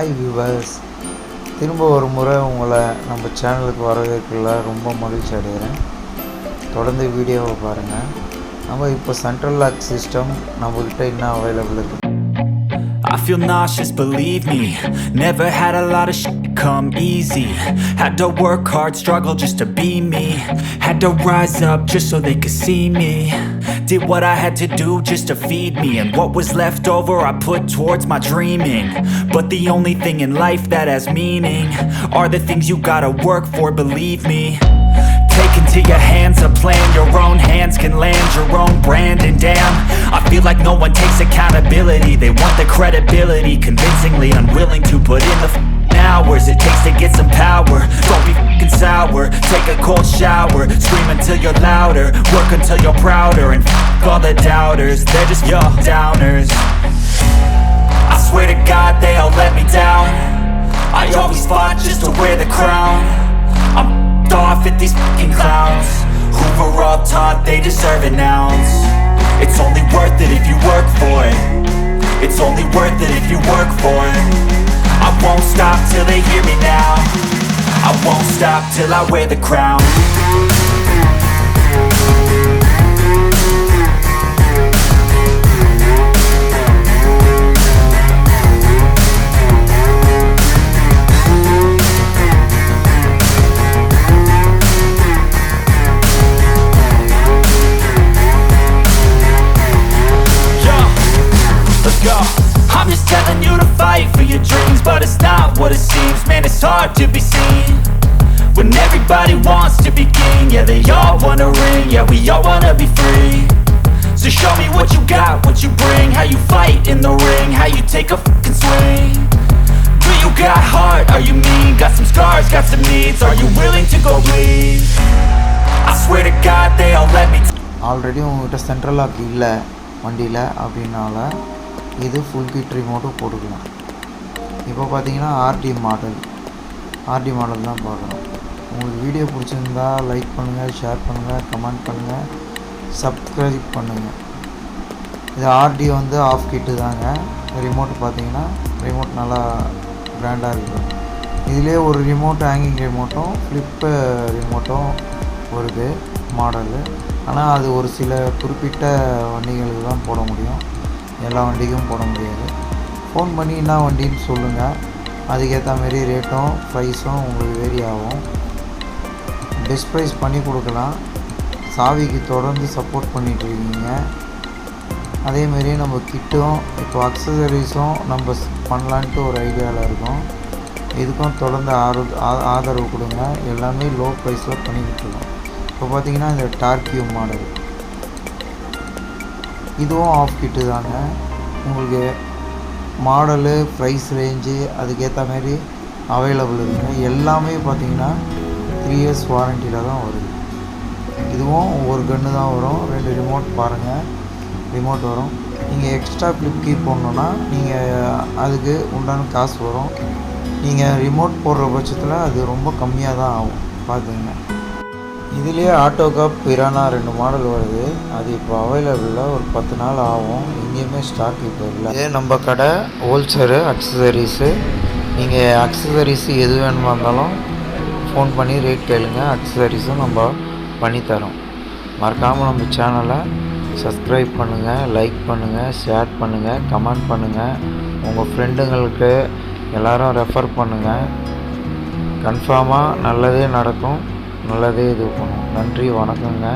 Hi viewers, திரும்ப ஒரு முறை உங்களை நம்ம சேனலுக்கு வரவேற்கல ரொம்ப மகிழ்ச்சி அடைகிறேன். தொடர்ந்து வீடியோவை பாருங்கள். நம்ம இப்போ சென்ட்ரல் லாக் சிஸ்டம் நம்மக்கிட்ட இன்னும் அவைலபிள் இருக்குது. I feel nauseous, believe me. Never had a lot of shit come easy. Had to work hard, struggle just to be me. Had to rise up just so they could see me. Did what I had to do just to feed me. And what was left over I put towards my dreaming. But the only thing in life that has meaning are the things you gotta work for, believe me. Take into your hands a plan, your own hands can land your own brand. And damn, I feel like no one takes accountability. They want the credibility, convincingly unwilling to put in the hours it takes to get some power. Don't be f***ing sour, take a cold shower. Scream until you're louder, work until you're prouder. And f*** all the doubters, they're just your downers. I swear to God they all let me down. I always fought just to wear the crown. I'm off at these fucking clowns who were all taught they deserve an ounce. It's only worth it if you work for it. It's only worth it if you work for it. I won't stop till they hear me now. I won't stop till I wear the crown. I'm just telling you to fight for your dreams, but it's not what it seems. Man, it's hard to be seen when everybody wants to be king. Yeah, they all wanna ring, yeah, we all wanna be free. So show me what you got, what you bring, how you fight in the ring, how you take a fucking swing. Do you got heart, are you mean? Got some scars, got some needs, are you willing to go bleed? I swear to God they all let me already உங்கள்கிட்ட central lock இல்லை வண்டியில் அப்படின்னால இது full kit ரிமோட்டும் போட்டுக்கலாம். இப்போ பார்த்தீங்கன்னா RT model தான் பார்க்குறோம். உங்களுக்கு வீடியோ பிடிச்சிருந்தா லைக் பண்ணுங்கள், ஷேர் பண்ணுங்கள், கமெண்ட் பண்ணுங்கள், சப்ஸ்கிரைப் பண்ணுங்கள். இது ஆர்டி வந்து ஆஃப் கிட்டு தாங்க. ரிமோட்டு பார்த்தீங்கன்னா ரிமோட் நல்லா பிராண்டாக இருக்குது. இதிலே ஒரு ரிமோட் ஹேங்கிங் ரிமோட்டும் ஃப்ளிப்பு ரிமோட்டும் வருது மாடலு. ஆனால் அது ஒரு சில குறிப்பிட்ட வண்டிகளுக்கு தான் போட முடியும், எல்லா வண்டிக்கும் போட முடியாது. ஃபோன் பண்ணி என்ன வண்டின்னு சொல்லுங்கள், அதுக்கேற்ற மாரி ரேட்டும் ப்ரைஸும் உங்களுக்கு வேரி ஆகும். பெஸ்ட் ப்ரைஸ் பண்ணி கொடுக்கலாம். சாவிக்கு தொடர்ந்து சப்போர்ட் பண்ணிகிட்ருக்கீங்க. அதேமாரி நம்ம கிட்டும் இப்போ அக்சசரிஸும் நம்ம பண்ணலான்ட்டு ஒரு ஐடியாவில் இருக்கோம். இதுக்கும் தொடர்ந்து ஆதரவு கொடுங்க. எல்லாமே லோ ப்ரைஸில் பண்ணிக்கிட்டு இருக்கோம். இப்போ பார்த்திங்கன்னா இந்த டார்கியூ மாடல் இதுவும் ஆஃப் கிட்டு தாங்க. உங்களுக்கு மாடலு, ப்ரைஸ் ரேஞ்சு அதுக்கேற்ற மாரி அவைலபிள் இருக்குங்க. எல்லாமே பார்த்திங்கன்னா 3 இயர்ஸ் வாரண்டியில் தான் வருது. இதுவும் ஒரு கன்று தான் வரும். 2 ரிமோட் பாருங்கள், ரிமோட் வரும். நீங்கள் எக்ஸ்ட்ரா ஃப்ளிப் கீ போடணுன்னா நீங்கள் அதுக்கு உண்டான காசு வரும். நீங்கள் ரிமோட் போடுற பட்சத்தில் அது ரொம்ப கம்மியாக தான் ஆகும், பார்த்துங்க. இதுலேயே ஆட்டோ கப் பிரானா 2 மாடல் வருது. அது இப்போ அவைலபிளில் ஒரு 10 நாள் ஆகும். எங்கேயுமே ஸ்டாக் இப்போ இல்லை. இதே நம்ம கடை ஹோல்சேரு அக்சசரிஸு. நீங்கள் அக்சசரிஸு எது வேணுமா இருந்தாலும் ஃபோன் பண்ணி ரேட் கேளுங்க. அக்சசரிஸும் நம்ம பண்ணித்தரோம். மறக்காமல் நம்ம சேனலை சப்ஸ்கிரைப் பண்ணுங்கள், லைக் பண்ணுங்கள், ஷேர் பண்ணுங்கள், கமெண்ட் பண்ணுங்கள். உங்கள் ஃப்ரெண்டுங்களுக்கு எல்லோரும் ரெஃபர் பண்ணுங்கள். கன்ஃபார்மாக நல்லதே நடக்கும், நல்லதே இது பண்ணும். நன்றி, வணக்கங்க.